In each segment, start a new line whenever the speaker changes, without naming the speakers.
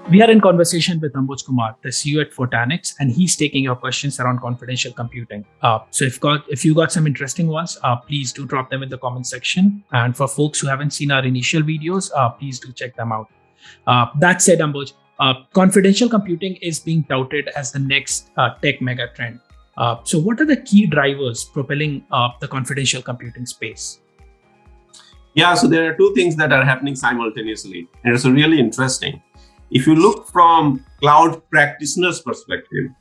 We are in conversation with Ambuj Kumar, the CEO at Fortanix, and he's taking your questions around confidential computing. So if you got some interesting ones, please do drop them in the comment section. And for folks who haven't seen our initial videos, please do check them out. That said, Ambuj, confidential computing is being touted as the next tech mega trend. So what are the key drivers propelling the confidential computing space?
Yeah, so there are two things that are happening simultaneously, and it's really interesting. If you look from cloud practitioners' perspective,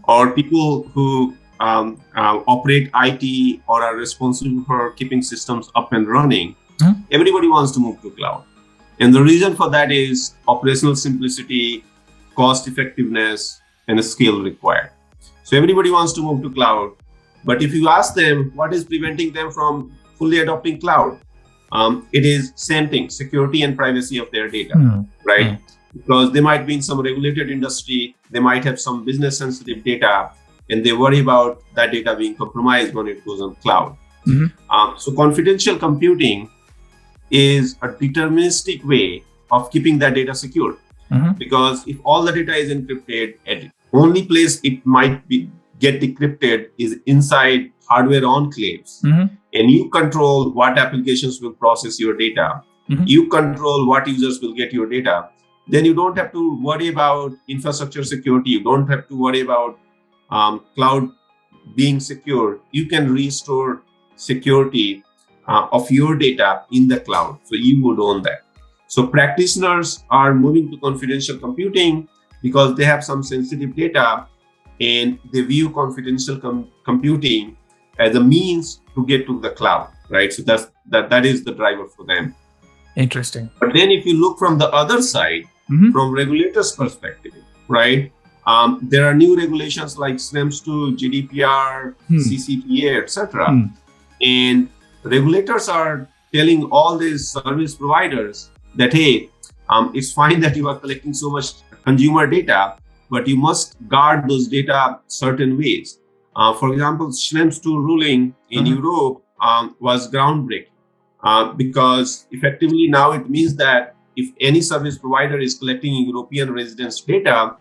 or people who operate IT or are responsible for keeping systems up and running, everybody wants to move to cloud. And the reason for that is operational simplicity, cost effectiveness, and a skill required. So everybody wants to move to cloud. But if you ask them what is preventing them from fully adopting cloud, it is same thing, security and privacy of their data, right? Because they might be in some regulated industry, they might have some business sensitive data, and they worry about that data being compromised when it goes on cloud. So confidential computing is a deterministic way of keeping that data secure. Because if all the data is encrypted, at only place it might get decrypted is inside hardware enclaves. And you control what applications will process your data. You control what users will get your data. Then you don't have to worry about infrastructure security. You don't have to worry about cloud being secure. You can restore security of your data in the cloud. So you would own that. So practitioners are moving to confidential computing because they have some sensitive data and they view confidential computing as a means to get to the cloud, right? So that is the driver for them.
Interesting.
But then if you look from the other side, from regulators' perspective, right? There are new regulations like SNEMS 2, GDPR, CCPA, etc. And regulators are telling all these service providers that, hey, it's fine that you are collecting so much consumer data, but you must guard those data certain ways. For example, SNEMS 2 ruling in Europe was groundbreaking because effectively now it means that if any service provider is collecting European residents' data,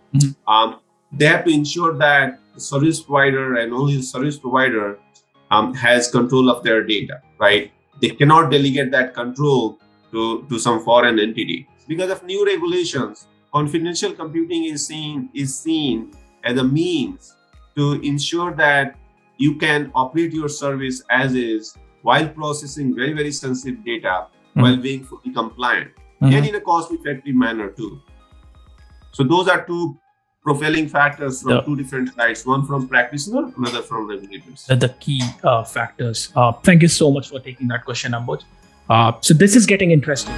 they have to ensure that the service provider and only the service provider has control of their data, right? They cannot delegate that control to some foreign entity. Because of new regulations, confidential computing is seen as a means to ensure that you can operate your service as is while processing very, very sensitive data while being fully compliant and in a cost-effective manner too. So those are two propelling factors from two different sides, one from practitioner, another from regulators.
The key factors. Thank you so much for taking that question, Ambuj. So this is getting interesting.